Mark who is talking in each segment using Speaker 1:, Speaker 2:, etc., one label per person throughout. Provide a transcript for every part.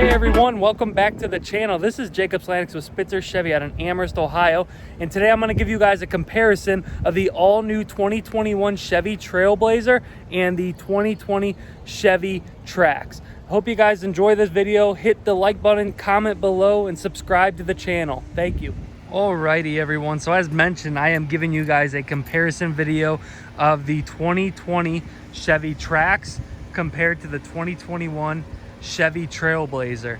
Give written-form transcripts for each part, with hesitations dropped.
Speaker 1: Everyone, welcome back to the channel. This is Jsolanics with Spitzer Chevy out in Amherst, Ohio, and today I'm going to give you guys a comparison of the all-new 2021 Chevy Trailblazer and the 2020 Chevy Trax. Hope you guys enjoy this video. Hit the like button, comment below, and subscribe to the channel. Thank you. Alrighty everyone, so as mentioned, I am giving you guys a comparison video of the 2020 Chevy Trax compared to the 2021 Chevy Trailblazer.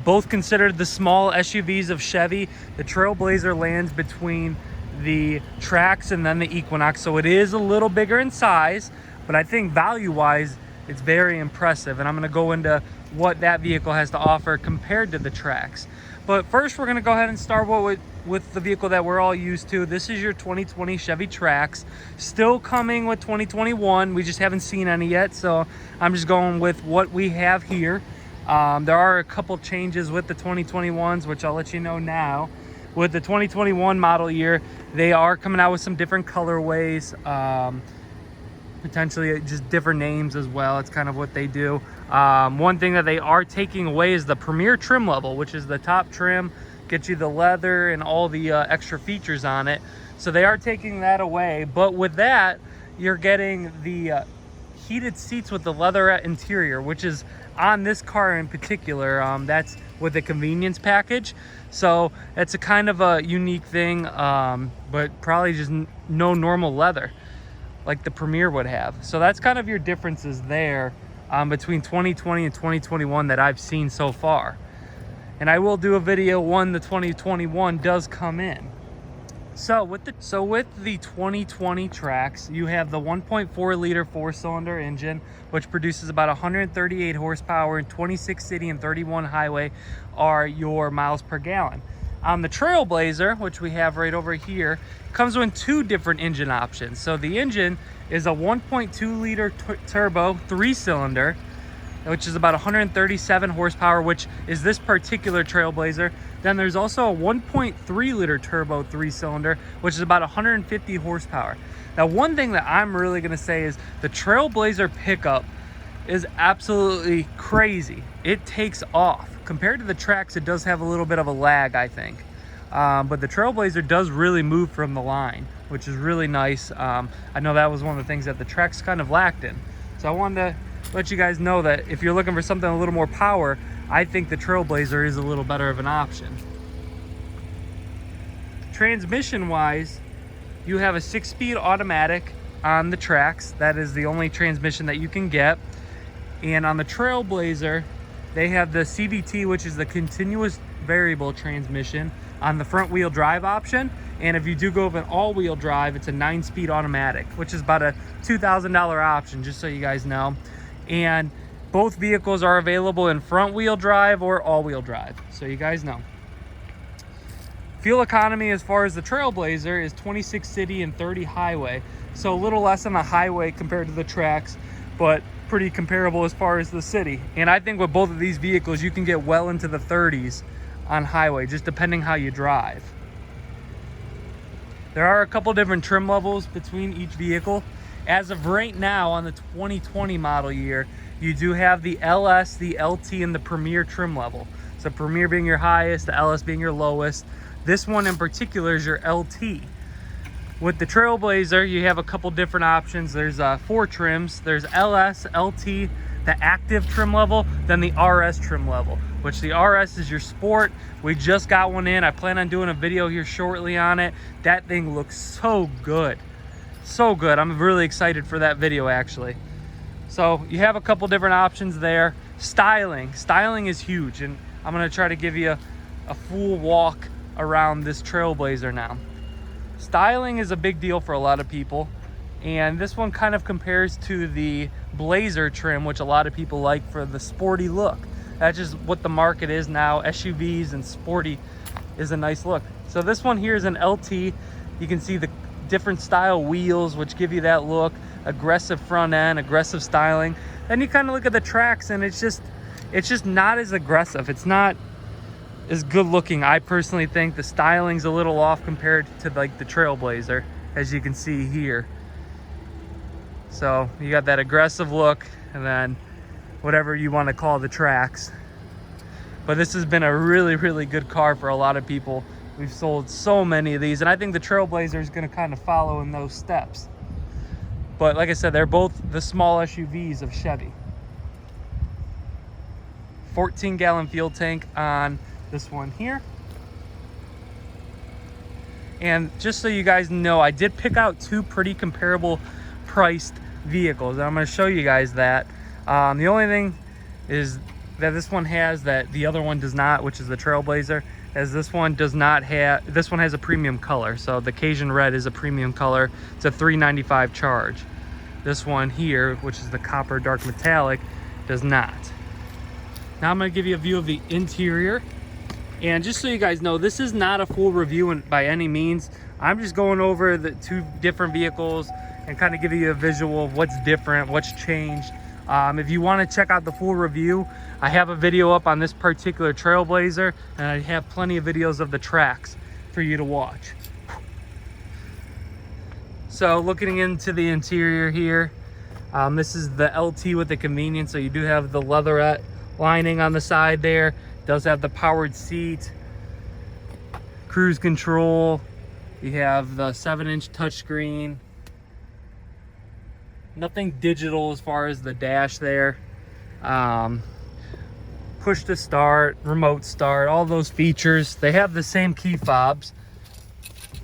Speaker 1: Both considered the small SUVs of Chevy. The Trailblazer lands between the Trax and then the Equinox, so it is a little bigger in size, but I think value-wise, it's very impressive, and I'm going to go into what that vehicle has to offer compared to the Trax. But first, we're going to go ahead and start with the vehicle that we're all used to. This is your 2020 Chevy Trax, still coming with 2021. We just haven't seen any yet, so I'm just going with what we have here. There are a couple changes with the 2021s, which I'll let you know now. With the 2021 model year, they are coming out with some different colorways, potentially just different names as well. It's kind of what they do. One thing that they are taking away is the Premier trim level, which is the top trim, gets you the leather and all the extra features on it. So they are taking that away, but with that, you're getting the heated seats with the leatherette interior, which is on this car in particular. That's with the convenience package, so it's a kind of a unique thing, but probably just no normal leather like the Premier would have. So that's kind of your differences there between 2020 and 2021 that I've seen so far. And I will do a video when the 2021 does come in. So with the 2020 Trax, you have the 1.4 liter 4-cylinder engine, which produces about 138 horsepower, and 26 city and 31 highway are your miles per gallon. On the Trailblazer, which we have right over here, comes with two different engine options. So the engine is a 1.2 liter turbo 3-cylinder, which is about 137 horsepower, which is this particular Trailblazer. Then there's also a 1.3 liter turbo 3-cylinder, which is about 150 horsepower. Now, one thing that I'm really gonna say is the Trailblazer pickup is absolutely crazy. It takes off. Compared to the Trax, it does have a little bit of a lag, I think. But the Trailblazer does really move from the line, which is really nice. I know that was one of the things that the Trax kind of lacked in. So I wanted to let you guys know that if you're looking for something a little more power, I think the Trailblazer is a little better of an option. Transmission-wise, you have a 6-speed automatic on the Trax. That is the only transmission that you can get. And on the Trailblazer, they have the CVT, which is the continuous variable transmission on the front wheel drive option. And if you do go with an all-wheel drive, it's a 9-speed automatic, which is about a $2,000 option, just so you guys know. And both vehicles are available in front wheel drive or all-wheel drive, so you guys know. Fuel economy as far as the Trailblazer is 26 city and 30 highway, so a little less on the highway compared to the Trax, but pretty comparable as far as the city. And I think with both of these vehicles, you can get well into the 30s on highway, just depending how you drive. There are a couple different trim levels between each vehicle. As of right now, on the 2020 model year, you do have the LS, the LT, and the Premier trim level. So Premier being your highest, the LS being your lowest. This one in particular is your LT. With the Trailblazer, you have a couple different options. There's 4 trims. There's LS, LT, the active trim level, then the RS trim level, which the RS is your sport. We just got one in. I plan on doing a video here shortly on it. That thing looks so good. So good. I'm really excited for that video, actually. So you have a couple different options there. Styling is huge, and I'm going to try to give you a full walk around this Trailblazer now. Styling is a big deal for a lot of people, and this one kind of compares to the Blazer trim, which a lot of people like for the sporty look. That's just what the market is now. SUVs and sporty is a nice look. So this one here is an LT. You can see the different style wheels, which give you that look. aggressive front end, aggressive styling. Then you kind of look at the Trax, and it's just not as aggressive. It's not as good looking. I personally think the styling's a little off compared to like the Trailblazer, as you can see here. So you got that aggressive look, and then whatever you want to call the Trax. But this has been a really, really good car for a lot of people. We've sold so many of these, and I think the Trailblazer is going to kind of follow in those steps. But like I said, they're both the small SUVs of Chevy. 14-gallon fuel tank on this one here. And just so you guys know, I did pick out two pretty comparable priced vehicles, and I'm going to show you guys that. The only thing is that this one has that the other one does not, which is the Trailblazer, as this one does not have, this one has a premium color. So the Cajun red is a premium color. It's a $395 charge. This one here, which is the copper dark metallic, does not. Now I'm going to give you a view of the interior. And just so you guys know, this is not a full review by any means. I'm just going over the two different vehicles and kind of giving you a visual of what's different, what's changed. If you want to check out the full review, I have a video up on this particular Trailblazer, and I have plenty of videos of the Trax for you to watch. So looking into the interior here, this is the LT with the convenience. So you do have the leatherette lining on the side there. It does have the powered seat, cruise control. You have the 7-inch touchscreen. Nothing digital as far as the dash there. Push to start, remote start, all those features. They have the same key fobs,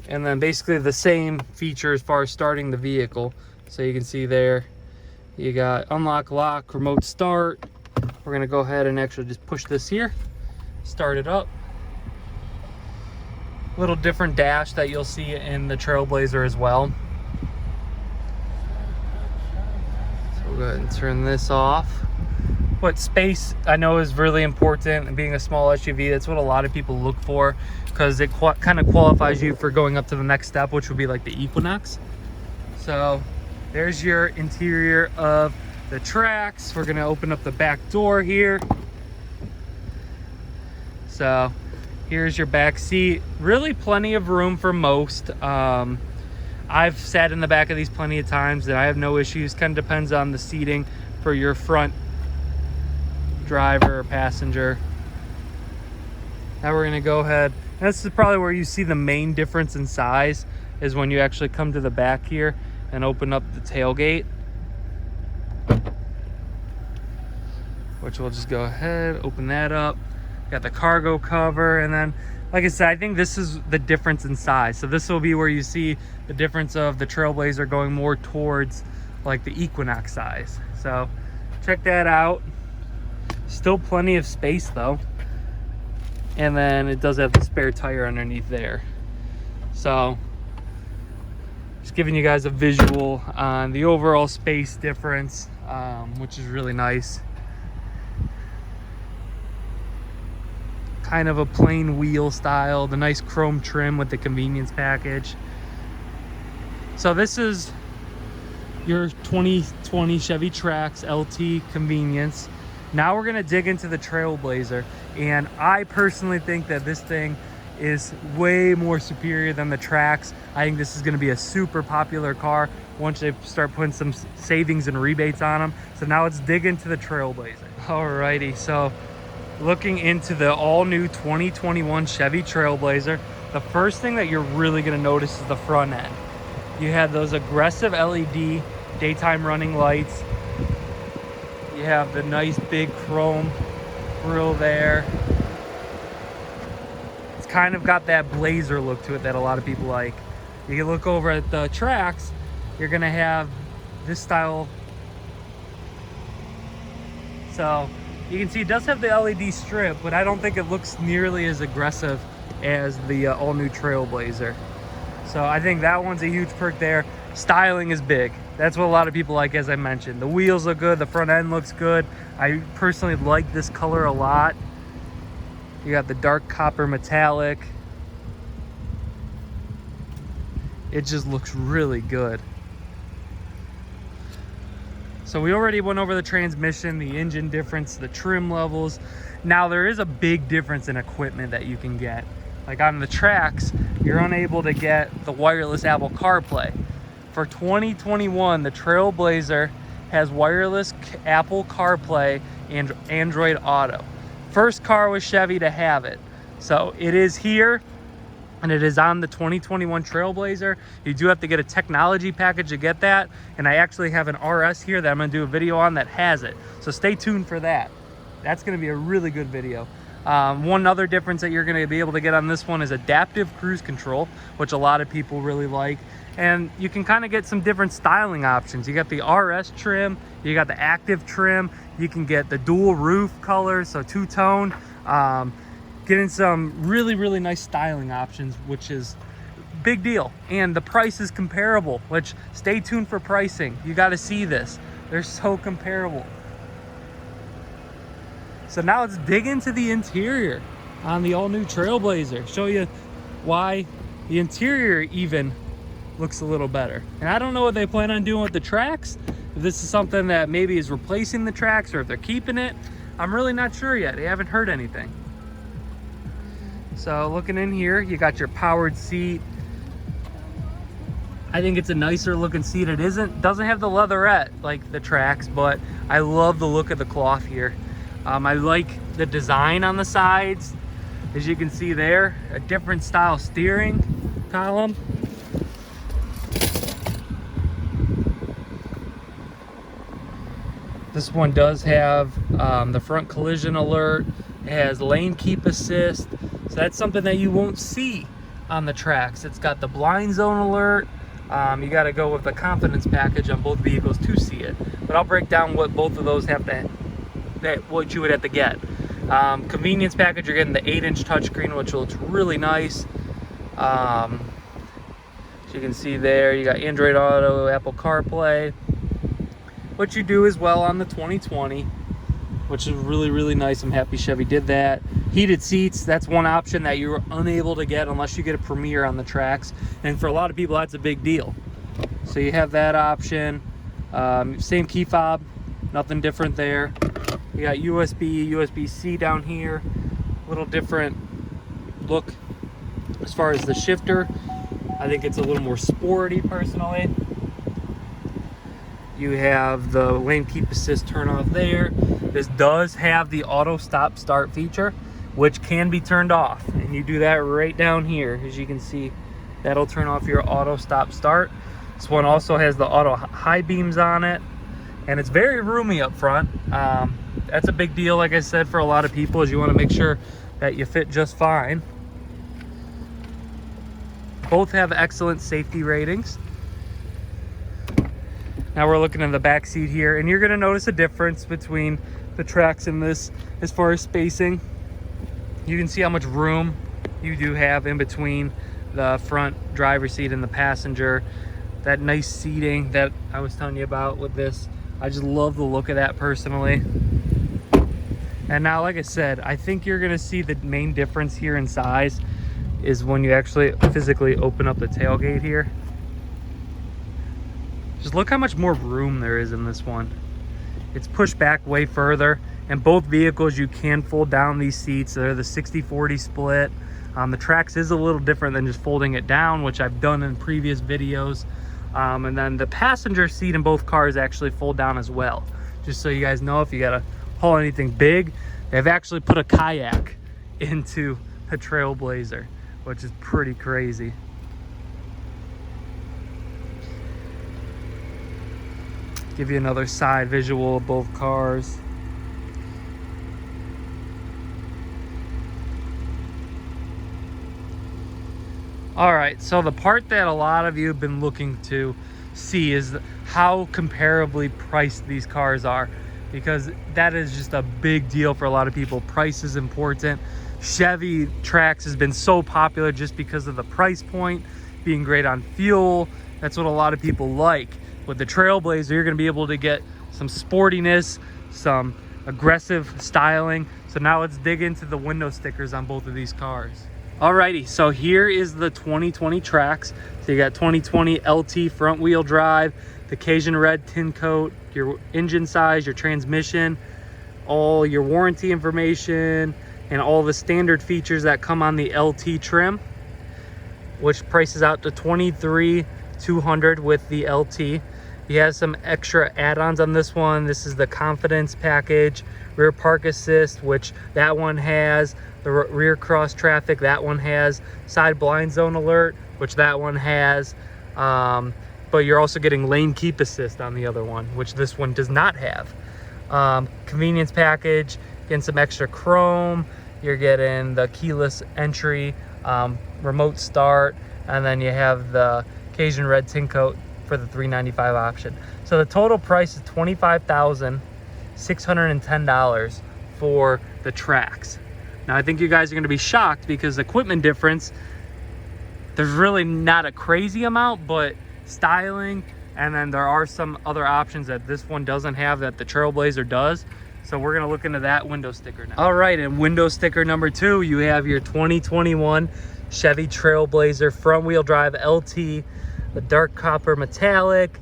Speaker 1: and then basically the same feature as far as starting the vehicle. So you can see there, you got unlock, lock, remote start. We're gonna go ahead and actually just push this here, start it up. Little different dash that you'll see in the Trailblazer as well. Go ahead and turn this off. But space, I know, is really important, and being a small SUV, that's what a lot of people look for, because it kind of qualifies you for going up to the next step, which would be like the Equinox. So there's your interior of the Trax. We're gonna open up the back door here. So here's your back seat. Really plenty of room for most. I've sat in the back of these plenty of times, and I have no issues. Kind of depends on the seating for your front driver or passenger. Now we're gonna go ahead. This is probably where you see the main difference in size, is when you actually come to the back here and open up the tailgate. Which we'll just go ahead, open that up. Got the cargo cover, and then, like I said, I think this is the difference in size. So this will be where you see the difference of the Trailblazer going more towards like the Equinox size. So check that out. Still plenty of space though. And then it does have the spare tire underneath there. So just giving you guys a visual on the overall space difference, which is really nice. Kind of a plain wheel style, the nice chrome trim with the convenience package. So this is your 2020 Chevy Trax LT convenience. Now we're gonna dig into the Trailblazer, and I personally think that this thing is way more superior than the Trax. I think this is gonna be a super popular car once they start putting some savings and rebates on them. So now let's dig into the Trailblazer. Alrighty, so looking into the all-new 2021 Chevy Trailblazer, the first thing that you're really going to notice is the front end. You have those aggressive LED daytime running lights. You have the nice big chrome grille there. It's kind of got that Blazer look to it that a lot of people like. You can look over at the Trax, you're going to have this style. So you can see it does have the LED strip, but I don't think it looks nearly as aggressive as the all-new Trailblazer. So I think that one's a huge perk there. Styling is big. That's what a lot of people like, as I mentioned. The wheels look good, the front end looks good. I personally like this color a lot. You got the dark copper metallic. It just looks really good. So we already went over the transmission, the engine difference, the trim levels. Now there is a big difference in equipment that you can get. Like on the Trax, you're unable to get the wireless Apple CarPlay. For 2021, the Trailblazer has wireless Apple CarPlay and Android Auto. First car was Chevy to have it. So it is here, and it is on the 2021 Trailblazer. You do have to get a technology package to get that, and I actually have an RS here that I'm gonna do a video on that has it. So stay tuned for that. That's gonna be a really good video. One other difference that you're gonna be able to get on this one is adaptive cruise control, which a lot of people really like. And you can kind of get some different styling options. You got the RS trim, you got the active trim, you can get the dual roof colors, so two-tone. Getting some really, really nice styling options, which is big deal. And the price is comparable, which stay tuned for pricing. You got to see this. They're so comparable. So now let's dig into the interior on the all-new Trailblazer. Show you why the interior even looks a little better. And I don't know what they plan on doing with the Trax. If this is something that maybe is replacing the Trax or if they're keeping it, I'm really not sure yet. They haven't heard anything. So looking in here, you got your powered seat. I think it's a nicer looking seat. It doesn't have the leatherette like the Trax, but I love the look of the cloth here. I like the design on the sides. As you can see there, a different style steering column. This one does have the front collision alert. It has lane keep assist. So that's something that you won't see on the Trax. It's got the blind zone alert. You got to go with the confidence package on both vehicles to see it. But I'll break down what both of those have to, what you would have to get. Convenience package, you're getting the 8-inch touchscreen, which looks really nice. As you can see there, you got Android Auto, Apple CarPlay, which you do as well on the 2020, which is really, really nice. I'm happy Chevy did that. Heated seats, that's one option that you're unable to get unless you get a Premier on the Trax. And for a lot of people, that's a big deal. So you have that option. Same key fob, nothing different there. You got USB, USB-C down here. A little different look as far as the shifter. I think it's a little more sporty personally. You have the lane keep assist turn off there. This does have the auto stop start feature, which can be turned off. And you do that right down here. As you can see, that'll turn off your auto stop start. This one also has the auto high beams on it. And it's very roomy up front. That's a big deal, like I said, for a lot of people, is you want to make sure that you fit just fine. Both have excellent safety ratings. Now we're looking in the back seat here, and you're going to notice a difference between the Trax and this as far as spacing. You can see how much room you do have in between the front driver's seat and the passenger. That nice seating that I was telling you about with this, I just love the look of that personally. And now, like I said, I think you're going to see the main difference here in size is when you actually physically open up the tailgate here. Just look how much more room there is in this one. It's pushed back way further. In both vehicles, you can fold down these seats. They're the 60-40 split. The Trax is a little different than just folding it down, which I've done in previous videos. And then the passenger seat in both cars actually fold down as well. Just so you guys know, if you gotta haul anything big, they've actually put a kayak into a Trailblazer, which is pretty crazy. Give you another side visual of both cars. All right, so the part that a lot of you have been looking to see is how comparably priced these cars are, because that is just a big deal for a lot of people. Price is important. Chevy Trax has been so popular just because of the price point, being great on fuel. That's what a lot of people like. With the Trailblazer, you're going to be able to get some sportiness, some aggressive styling. So now let's dig into the window stickers on both of these cars. Alrighty, so here is the 2020 Trax. So you got 2020 LT front wheel drive, the Cajun red tin coat, your engine size, your transmission, all your warranty information, and all the standard features that come on the LT trim, which prices out to $23,200 with the LT. He has some extra add-ons on this one. This is the confidence package, rear park assist, which that one has, the rear cross traffic, that one has, side blind zone alert, which that one has, but you're also getting lane keep assist on the other one, which this one does not have. Convenience package, getting some extra chrome, you're getting the keyless entry, remote start, and then you have the Cajun red tint coat for the $395 option. So the total price is $25,610 for the Trax. Now I think you guys are going to be shocked because the equipment difference, there's really not a crazy amount, but styling, and then there are some other options that this one doesn't have that the Trailblazer does. So we're going to look into that window sticker now. All right, and window sticker number 2, you have your 2021 Chevy Trailblazer front wheel drive LT, the dark copper metallic,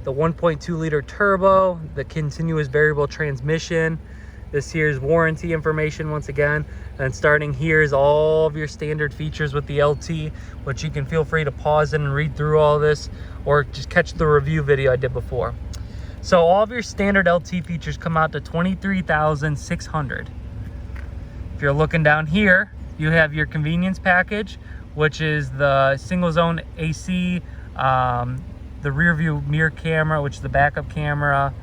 Speaker 1: the 1.2 liter turbo, the continuous variable transmission. This here's warranty information once again. And starting here is all of your standard features with the LT, which you can feel free to pause in and read through all this, or just catch the review video I did before. So all of your standard LT features come out to $23,600. If you're looking down here, you have your convenience package, which is the single zone AC, the rear view mirror camera, which is the backup camera.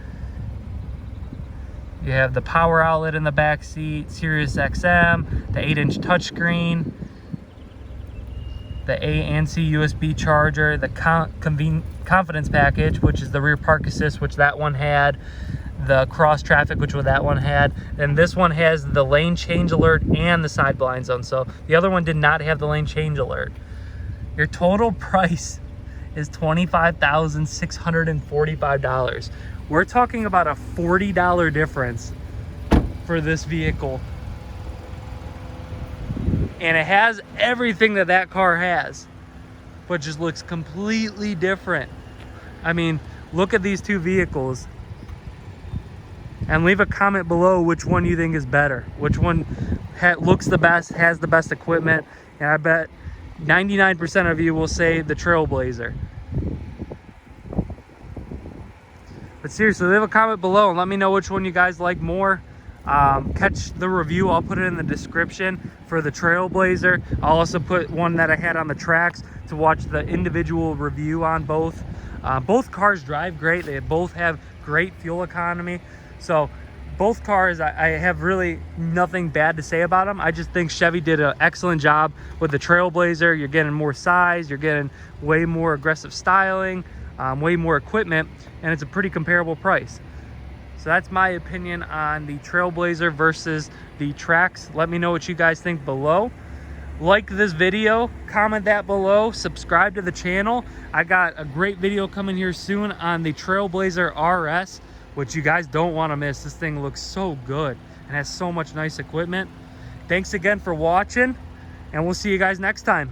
Speaker 1: You have the power outlet in the back seat, Sirius XM, the 8-inch touchscreen, the A and C USB charger, the confidence package, which is the rear park assist, which that one had, the cross traffic, which that one had, and this one has the lane change alert and the side blind zone. So the other one did not have the lane change alert. Your total price is $25,645. We're talking about a $40 difference for this vehicle. And it has everything that that car has, but just looks completely different. I mean, look at these two vehicles. And leave a comment below which one you think is better. Which one looks the best, has the best equipment. And I bet 99% of you will say the Trailblazer. But seriously, leave a comment below and let me know which one you guys like more. Catch the review, I'll put it in the description for the Trailblazer. I'll also put one that I had on the Trax to watch the individual review on both. Both cars drive great. They both have great fuel economy. So both cars, I have really nothing bad to say about them. I just think Chevy did an excellent job with the Trailblazer. You're getting more size, you're getting way more aggressive styling, way more equipment, and it's a pretty comparable price. So that's my opinion on the Trailblazer versus the Trax. Let me know what you guys think below. Like this video, comment that below, subscribe to the channel. I got a great video coming here soon on the Trailblazer RS, which you guys don't want to miss. This thing looks so good and has so much nice equipment. Thanks again for watching, and we'll see you guys next time.